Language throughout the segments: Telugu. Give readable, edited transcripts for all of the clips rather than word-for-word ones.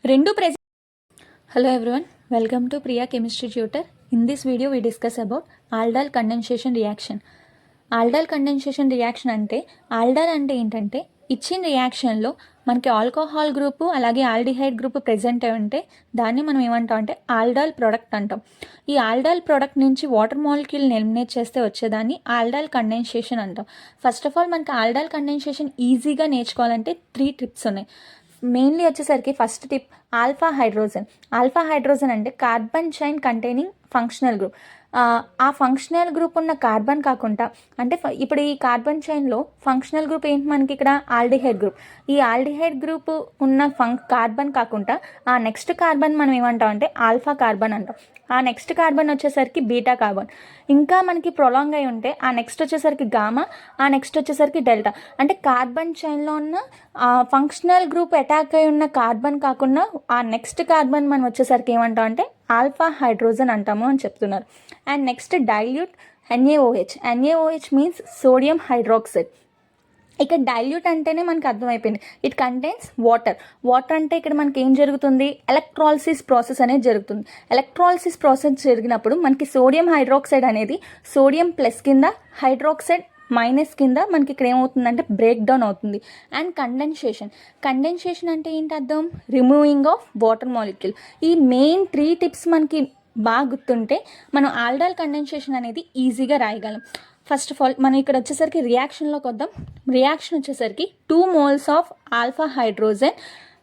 రెండు present. Hello everyone, welcome to Priya Chemistry Tutor. In this video we discuss about aldol condensation reaction. Aldol condensation reaction అంటే ఆల్డాల్ అంటే ఏంటంటే ఇచ్చిన రియాక్షన్లో మనకి ఆల్కహాల్ గ్రూపు అలాగే ఆల్డిహైడ్ గ్రూప్ ప్రెజెంట్ అయి ఉంటే దాన్ని మనం ఏమంటాం అంటే ఆల్డాల్ ప్రోడక్ట్ అంటాం. ఈ ఆల్డాల్ ప్రోడక్ట్ నుంచి వాటర్ మాలిక్యూల్ని ఎలిమినేట్ చేస్తే వచ్చేదాన్ని ఆల్డాల్ కండెన్సేషన్ అంటాం. ఫస్ట్ ఆఫ్ ఆల్ మనకి ఆల్డాల్ కండెన్సేషన్ ఈజీగా నేర్చుకోవాలంటే 3 టిప్స్ ఉన్నాయి. మెయిన్లీ వచ్చేసరికి first tip alpha hydrogen. Alpha hydrogen అంటే carbon chain containing functional group. ఆ ఫంక్షనల్ గ్రూప్ ఉన్న కార్బన్ కాకుండా అంటే ఇప్పుడు ఈ కార్బన్ చైన్లో ఫంక్షనల్ గ్రూప్ ఏంటి మనకి ఇక్కడ ఆల్డిహైడ్ గ్రూప్. ఈ ఆల్డిహైడ్ గ్రూప్ ఉన్న కార్బన్ కాకుండా ఆ నెక్స్ట్ కార్బన్ మనం ఏమంటాం అంటే ఆల్ఫా కార్బన్ అంటాం. ఆ నెక్స్ట్ కార్బన్ వచ్చేసరికి బీటా కార్బన్. ఇంకా మనకి ప్రొలాంగ్ అయి ఉంటే ఆ నెక్స్ట్ వచ్చేసరికి గామా, ఆ నెక్స్ట్ వచ్చేసరికి డెల్టా. అంటే కార్బన్ చైన్లో ఉన్న ఫంక్షనల్ గ్రూప్ అటాక్ అయి ఉన్న కార్బన్ కాకుండా ఆ నెక్స్ట్ కార్బన్ మనం వచ్చేసరికి ఏమంటాం అంటే ఆల్ఫా హైడ్రోజన్ అంటాము అని చెప్తున్నారు. And next dilute NaOH. NaOH means sodium hydroxide. ఇక డైల్యూట్ అంటేనే మనకు అర్థమైపోయింది, ఇట్ కంటైన్స్ వాటర్. వాటర్ అంటే ఇక్కడ మనకి ఏం జరుగుతుంది, ఎలక్ట్రాలిసిస్ ప్రాసెస్ అనేది జరుగుతుంది. ఎలక్ట్రాలిసిస్ ప్రాసెస్ జరిగినప్పుడు మనకి సోడియం హైడ్రాక్సైడ్ అనేది సోడియం ప్లస్ కింద, హైడ్రాక్సైడ్ మైనస్ కింద మనకి ఇక్కడ ఏమవుతుందంటే బ్రేక్ డౌన్ అవుతుంది. అండ్ కండెన్సేషన్ అంటే ఏంటి అర్థం, రిమూవింగ్ ఆఫ్ వాటర్ మాలిక్యూల్. ఈ మెయిన్ 3 టిప్స్ మనకి బాగా గుర్తుంటే మనం ఆల్డాల్ కండెన్సేషన్ అనేది ఈజీగా రాయగలం. ఫస్ట్ ఆఫ్ ఆల్ మనం ఇక్కడ వచ్చేసరికి రియాక్షన్లోకి వద్దాం. రియాక్షన్ వచ్చేసరికి 2 moles of alpha hydrogen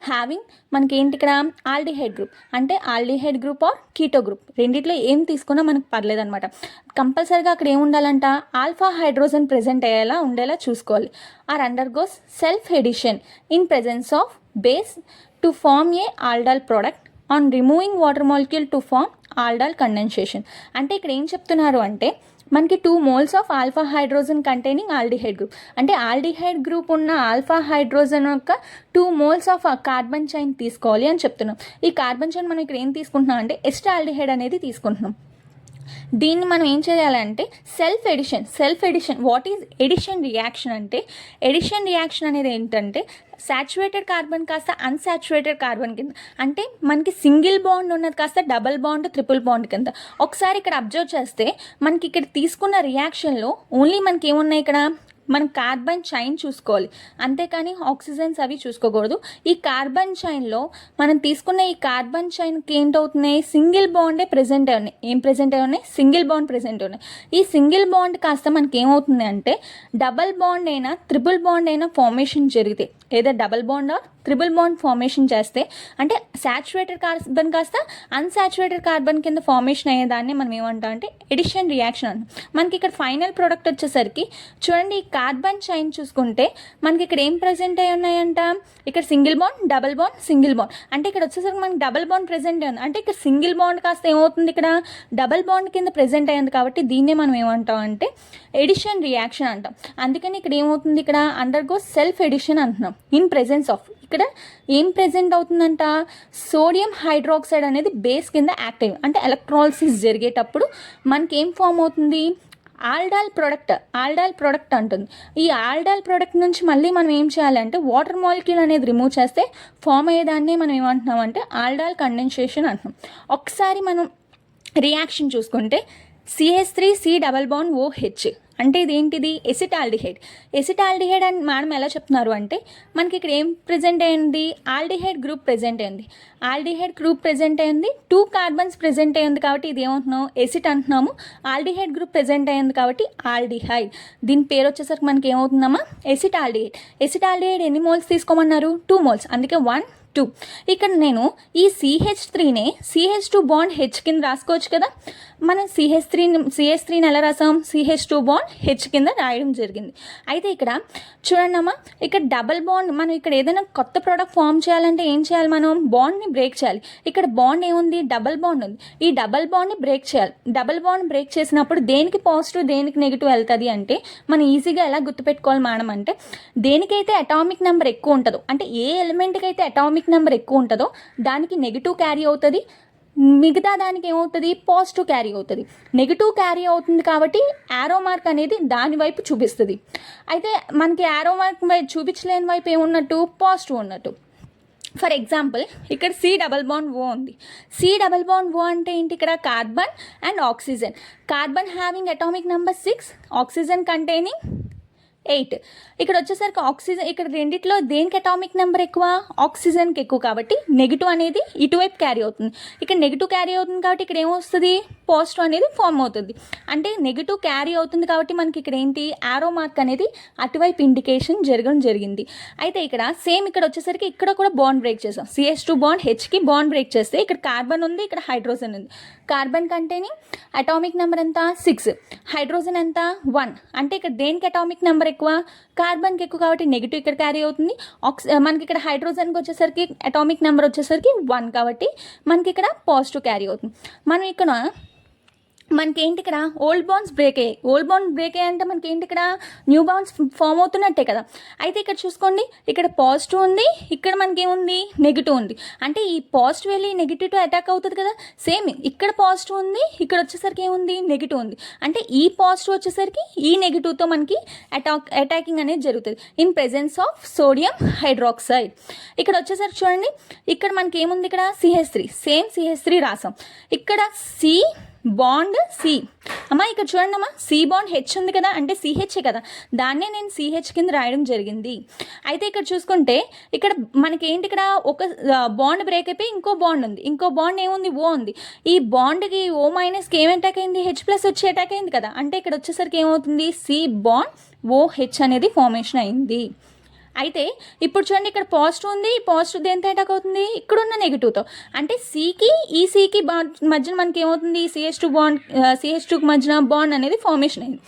having మనకి ఏంటి ఇక్కడ ఆల్డిహైడ్ గ్రూప్. అంటే aldehyde group or keto group, రెండిట్లో ఏం తీసుకున్నా మనకు పర్లేదు అనమాట. కంపల్సరీగా అక్కడ ఏం ఉండాలంట, ఆల్ఫా హైడ్రోజన్ ప్రెజెంట్ అయ్యేలా ఉండేలా చూసుకోవాలి. Or undergoes self addition in presence of base to form a aldol product on removing water molecule to form aldol condensation. అంటే ఇక్కడ ఏం చెప్తున్నారు అంటే మనకి 2 moles of alpha hydrogen containing aldehyde group. అంటే ఆల్డిహైడ్ గ్రూప్ ఉన్న ఆల్ఫా హైడ్రోజన్ యొక్క 2 moles ఆఫ్ కార్బన్ చైన్ తీసుకోవాలి అని చెప్తున్నాం. ఈ కార్బన్ చైన్ మనం ఇక్కడ ఏం తీసుకుంటున్నాం అంటే ఎస్టాల్డిహైడ్ అనేది తీసుకుంటున్నాం. దీన్ని మనం ఏం చేయాలంటే self addition. What is addition reaction అంటే, ఎడిషన్ రియాక్షన్ అనేది ఏంటంటే సాచురేటెడ్ కార్బన్ కాస్త అన్సాచురేటెడ్ కార్బన్ కింద, అంటే మనకి సింగిల్ బాండ్ ఉన్నది కాస్త డబల్ బాండ్, ట్రిపుల్ బాండ్ కింద. ఒకసారి ఇక్కడ అబ్జర్వ్ చేస్తే మనకి ఇక్కడ తీసుకున్న రియాక్షన్లో ఓన్లీ మనకి ఏమున్నాయి, ఇక్కడ మనం కార్బన్ చైన్ చూసుకోవాలి, అంతేకాని ఆక్సిజన్స్ అవి చూసుకోకూడదు. ఈ కార్బన్ చైన్లో మనం తీసుకున్న ఈ కార్బన్ చైన్కి ఏంటవుతున్నాయి, సింగిల్ బాండే ప్రెజెంట్ అయి ఉన్నాయి. ఏం ప్రెజెంట్ అయి ఉన్నాయి, సింగిల్ బాండ్ ప్రెజెంట్ ఉన్నాయి. ఈ సింగిల్ బాండ్ కాస్త మనకి ఏమవుతుంది అంటే డబల్ బాండ్ అయినా ట్రిపుల్ బాండ్ అయినా ఫార్మేషన్ జరిగితే, ఏదో double bond or triple bond formation చేస్తే, అంటే సాచురేటెడ్ కార్బన్ కాస్త అన్సాచురేటెడ్ కార్బన్ కింద ఫార్మేషన్ అయ్యేదాన్ని మనం ఏమంటాం అంటే ఎడిషన్ రియాక్షన్ అంటాం. మనకి ఇక్కడ ఫైనల్ ప్రోడక్ట్ వచ్చేసరికి చూడండి, ఈ కార్బన్ చైన్ చూసుకుంటే మనకి ఇక్కడ ఏం ప్రెజెంట్ అయి ఉన్నాయంట, ఇక్కడ single bond, double bond, single bond. అంటే ఇక్కడ వచ్చేసరికి మనకి డబల్ బాండ్ ప్రెజెంట్ అయ్యింది. అంటే ఇక్కడ సింగిల్ బాండ్ కాస్త ఏమవుతుంది, ఇక్కడ డబల్ బాండ్ కింద ప్రెజెంట్ అయ్యింది. కాబట్టి దీన్నే మనం ఏమంటాం అంటే ఎడిషన్ రియాక్షన్ అంటాం. అందుకని ఇక్కడ ఏమవుతుంది, ఇక్కడ అండర్గో సెల్ఫ్ ఎడిషన్ అంటున్నాం ఇన్ ప్రెజెన్స్ ఆఫ్. ఇక్కడ ఏం ప్రెజెంట్ అవుతుందంట, సోడియం హైడ్రాక్సైడ్ అనేది బేస్ కింద యాక్టివ్. అంటే ఎలక్ట్రాలిసిస్ జరిగేటప్పుడు మనకి ఏం ఫామ్ అవుతుంది, ఆల్డాల్ ప్రోడక్ట్ అంటుంది. ఈ ఆల్డాల్ ప్రోడక్ట్ నుంచి మళ్ళీ మనం ఏం చేయాలంటే వాటర్ మాలిక్యూల్ అనేది రిమూవ్ చేస్తే ఫామ్ అయ్యేదాన్ని మనం ఏమంటున్నాం అంటే ఆల్డాల్ కండెన్సేషన్ అంటున్నాం. ఒకసారి మనం రియాక్షన్ చూసుకుంటే CH3C+OH అంటే ఇదేంటిది, ఎసిటాల్డిహైడ్ అని మేడం ఎలా చెప్తున్నారు అంటే మనకి ఇక్కడ ఏం ప్రెజెంట్ అయ్యింది, ఆల్డిహైడ్ గ్రూప్ ప్రెజెంట్ అయింది. 2 కార్బన్స్ ప్రెజెంట్ అయ్యింది కాబట్టి ఇది ఏమంటున్నాం, ఎసిట్ అంటున్నాము. ఆల్డిహైడ్ గ్రూప్ ప్రెజెంట్ అయ్యింది కాబట్టి ఆల్డిహైడ్. దీని పేరు వచ్చేసరికి మనకి ఏమవుతుందమ్మా, ఎసిటాల్డిహైడ్ ఎన్ని మోల్స్ తీసుకోమన్నారు, 2 moles. అందుకే 1, 2. ఇక్కడ నేను ఈ CH3నే CH2 బాండ్ H కింద రాసుకోవచ్చు కదా. మనం CH3ని ఎలా రాసాం, CH2 బాండ్ H కింద రాయడం జరిగింది. అయితే ఇక్కడ చూడండి అమ్మా, ఇక్కడ డబల్ బాండ్, మనం ఇక్కడ ఏదైనా కొత్త ప్రోడక్ట్ ఫామ్ చేయాలంటే ఏం చేయాలి, మనం బాండ్ని బ్రేక్ చేయాలి. ఇక్కడ బాండ్ ఏముంది, డబల్ బాండ్ ఉంది. ఈ డబల్ బాండ్ని బ్రేక్ చేయాలి. డబల్ బాండ్ బ్రేక్ చేసినప్పుడు దేనికి పాజిటివ్ దేనికి నెగిటివ్ వెళ్తుంది అంటే మనం ఈజీగా ఎలా గుర్తుపెట్టుకోవాలి మేడం అంటే, దేనికైతే అటామిక్ నెంబర్ ఎక్కువ ఉంటుందో, అంటే ఏ ఎలిమెంట్కి అయితే అటామిక్ నెంబర్ ఎక్కువ ఉంటుందో దానికి నెగిటివ్ క్యారీ అవుతుంది, మిగతా దానికి ఏమవుతుంది, పాజిటివ్ క్యారీ అవుతుంది. నెగిటివ్ క్యారీ అవుతుంది కాబట్టి యారో మార్క్ అనేది దాని వైపు చూపిస్తుంది. అయితే మనకి యారో మార్క్ చూపించలేని వైపు ఏమున్నట్టు, పాజిటివ్ ఉన్నట్టు. ఫర్ ఎగ్జాంపుల్ ఇక్కడ సి డబల్ బాండ్ ఓ ఉంది. సి డబల్ బాండ్ ఓ అంటే ఏంటి? ఇక్కడ carbon and oxygen. Carbon having atomic number 6, oxygen containing 8. ఇక్కడ వచ్చేసరికి ఆక్సిజన్, ఇక్కడ రెండిట్లో దేనికి అటామిక్ నెంబర్ ఎక్కువ? ఆక్సిజన్కి ఎక్కువ, కాబట్టి నెగిటివ్ అనేది ఇటువైపు క్యారీ అవుతుంది. ఇక్కడ నెగిటివ్ క్యారీ అవుతుంది కాబట్టి ఇక్కడ ఏమొస్తుంది? పాజిటివ్ అనేది ఫామ్ అవుతుంది. అంటే నెగిటివ్ క్యారీ అవుతుంది కాబట్టి మనకి ఇక్కడ ఏంటి? యారో మార్క్ అనేది అటువైపు ఇండికేషన్ జరగడం జరిగింది. అయితే ఇక్కడ సేమ్ ఇక్కడ వచ్చేసరికి ఇక్కడ కూడా బాండ్ బ్రేక్ చేసాం. CH2 బాండ్ హెచ్కి బాండ్ బ్రేక్ చేస్తే ఇక్కడ కార్బన్ ఉంది, ఇక్కడ హైడ్రోజన్ ఉంది. కార్బన్ కంటైనింగ్ అటామిక్ నెంబర్ ఎంత? 6. హైడ్రోజన్ ఎంత? 1. అంటే ఇక్కడ దేనికి అటామిక్ నెంబర్ ఎక్కువ? కార్బన్కి ఎక్కువ కాబట్టి నెగిటివ్ ఇక్కడ క్యారీ అవుతుంది. మనకి ఇక్కడ హైడ్రోజన్కి వచ్చేసరికి అటామిక్ నెంబర్ వచ్చేసరికి 1 కాబట్టి మనకి ఇక్కడ పాజిటివ్ క్యారీ అవుతుంది. మనం ఇక్కడ మనకి ఏంటి? ఇక్కడ ఓల్డ్ బాండ్స్ బ్రేక్ అయ్యాయి. ఓల్డ్ బాండ్ బ్రేక్ అయ్యాయి అంటే మనకి ఏంటి? ఇక్కడ న్యూ బాండ్స్ ఫామ్ అవుతున్నట్టే కదా. అయితే ఇక్కడ చూసుకోండి, ఇక్కడ పాజిటివ్ ఉంది, ఇక్కడ మనకి ఏముంది? నెగిటివ్ ఉంది. అంటే ఈ పాజిటివ్ వెళ్ళి నెగిటివ్ అటాక్ అవుతుంది కదా. సేమ్ ఇక్కడ పాజిటివ్ ఉంది, ఇక్కడ వచ్చేసరికి ఏముంది? నెగిటివ్ ఉంది. అంటే ఈ పాజిటివ్ వచ్చేసరికి ఈ నెగిటివ్తో మనకి అటాకింగ్ అనేది జరుగుతుంది in presence of sodium hydroxide. ఇక్కడ వచ్చేసరికి చూడండి, ఇక్కడ మనకి ఏముంది? ఇక్కడ CH3, సేమ్ CH3 రాసాం. ఇక్కడ సి బాండ్ సి. అమ్మా ఇక్కడ చూడండి అమ్మా, సి బాండ్ హెచ్ ఉంది కదా, అంటే CH కదా, దాన్నే నేను CH కింద రాయడం జరిగింది. అయితే ఇక్కడ చూసుకుంటే ఇక్కడ మనకి ఏంటి? ఇక్కడ ఒక బాండ్ బ్రేక్ అయిపోయి ఇంకో బాండ్ ఉంది. ఇంకో బాండ్ ఏముంది? ఓ ఉంది. ఈ బాండ్కి O- ఏం అటాక్ అయింది? H+ వచ్చి అటాక్ అయింది కదా. అంటే ఇక్కడ వచ్చేసరికి ఏమవుతుంది? సి బాండ్ OH అనేది ఫార్మేషన్ అయింది. అయితే ఇప్పుడు చూడండి, ఇక్కడ పాజిటివ్ ఉంది, ఈ పాజిటివ్ దేంతో అటాక్ అవుతుంది? ఇక్కడున్న నెగిటివ్తో. అంటే సికి ఈ సికి మధ్యన మనకి ఏమవుతుంది? CH2 బాండ్, CH2కి మధ్యన బాండ్ అనేది ఫార్మేషన్ అయింది.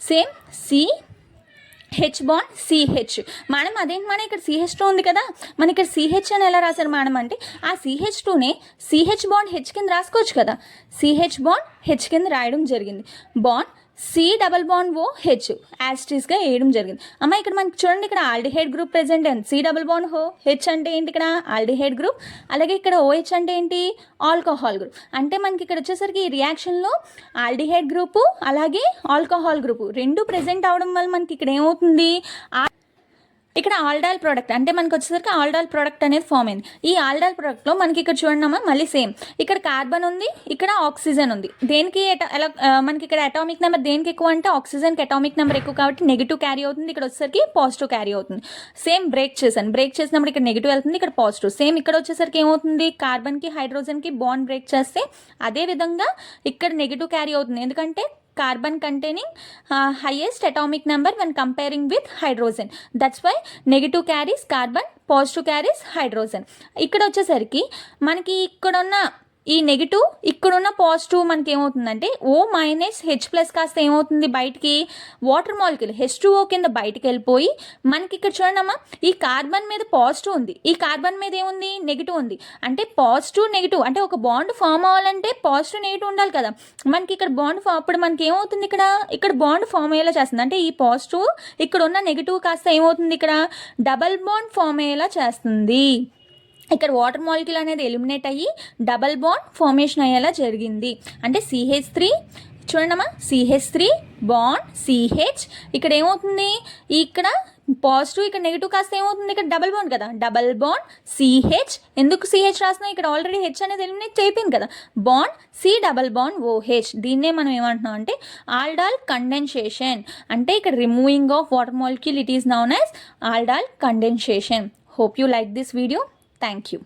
Same CH bond CH. Madam అదేంటి మేడం, ఇక్కడ CH2 ఉంది కదా, మన ఇక్కడ CH అని ఎలా రాశారు మేడం అంటే, ఆ CH2నే CH బాండ్ H కింద రాసుకోవచ్చు కదా. CH బాండ్ H కింద రాయడం జరిగింది. Bond C double bond OH యాస్టీస్గా వేయడం జరిగింది. అమ్మ ఇక్కడ మనకి చూడండి, ఇక్కడ ఆల్డిహైడ్ గ్రూప్ ప్రెజెంట్ అయింది. సి డబల్ బాండ్ H అంటే ఏంటి? ఇక్కడ ఆల్డిహైడ్ గ్రూప్. అలాగే ఇక్కడ OH అంటే ఏంటి? Alcohol group. అంటే మనకి ఇక్కడ వచ్చేసరికి ఈ రియాక్షన్లో ఆల్డిహైడ్ గ్రూపు అలాగే ఆల్కహాల్ గ్రూపు రెండు ప్రెజెంట్ అవడం వల్ల మనకి ఇక్కడ ఏమవుతుంది? ఇక్కడ ఆల్డాల్ ప్రోడక్ట్ అంటే మనకు వచ్చేసరికి ఆల్డాల్ ప్రోడక్ట్ అనేది ఫామ్ అయింది. ఈ ఆల్డాల్ ప్రోడక్ట్లో మనకి ఇక్కడ చూడమ్మా, మళ్ళీ సేమ్ ఇక్కడ కార్బన్ ఉంది, ఇక్కడ ఆక్సిజన్ ఉంది. దేనికి మనకి ఇక్కడ అటామిక్ నెంబర్ దేనికి ఎక్కువ అంటే ఆక్సిజన్కి అటామిక్ నెంబర్ ఎక్కువ కాబట్టి నెగిటివ్ క్యారీ అవుతుంది. ఇక్కడ వచ్చేసరికి పాజిటివ్ క్యారీ అవుతుంది. సేమ్ బ్రేక్ చేసినప్పుడు ఇక్కడ నెగిటివ్ వెళ్తుంది, ఇక్కడ పాజిటివ్. సేమ్ ఇక్కడ వచ్చేసరికి ఏమవుతుంది? కార్బన్కి హైడ్రోజన్కి బాండ్ బ్రేక్ చేస్తే అదే విధంగా ఇక్కడ నెగిటివ్ క్యారీ అవుతుంది. ఎందుకంటే carbon containing highest atomic number when comparing with hydrogen. That's why negative carries carbon, positive carries hydrogen. ఇక్కడ వచ్చేసరికి మనకి ఇక్కడున్న ఈ నెగిటివ్ ఇక్కడున్న పాజిటివ్ మనకి ఏమవుతుందంటే O-H+ కాస్త ఏమవుతుంది? బయటికి వాటర్ మాలిక్యూల్ H2O కింద బయటికి వెళ్ళిపోయి మనకి ఇక్కడ చూడండి, ఈ కార్బన్ మీద పాజిటివ్ ఉంది, ఈ కార్బన్ మీద ఏముంది? నెగిటివ్ ఉంది. అంటే పాజిటివ్ నెగిటివ్ అంటే ఒక బాండ్ ఫామ్ అవ్వాలంటే పాజిటివ్ నెగిటివ్ ఉండాలి కదా. మనకి ఇక్కడ బాండ్ అప్పుడు మనకి ఏమవుతుంది? ఇక్కడ బాండ్ ఫామ్ అయ్యేలా చేస్తుంది. అంటే ఈ పాజిటివ్ ఇక్కడ ఉన్న నెగిటివ్ కాస్త ఏమవుతుంది? ఇక్కడ డబల్ బాండ్ ఫామ్ అయ్యేలా చేస్తుంది. ఇక్కడ వాటర్ మాలిక్యూల్ అనేది ఎలిమినేట్ అయ్యి డబల్ బాండ్ ఫార్మేషన్ అయ్యేలా జరిగింది. అంటే CH3 చూడండమ్మా, CH3 బాండ్ CH. ఇక్కడ ఏమవుతుంది? ఇక్కడ పాజిటివ్ ఇక్కడ నెగిటివ్ కాస్త ఏమవుతుంది? ఇక్కడ డబల్ బాండ్ కదా, డబల్ బాండ్ CH. ఎందుకు CH రాస్తున్నాం? ఇక్కడ ఆల్రెడీ H అనేది ఎలిమినేట్ అయిపోయింది కదా. Bond C double bond OH. దీన్నే మనం ఏమంటున్నాం అంటే ఆల్డాల్ కండెన్సేషన్. అంటే ఇక్కడ removing of water molecule, it is noun as aldol condensation. Hope you like this video. Thank you.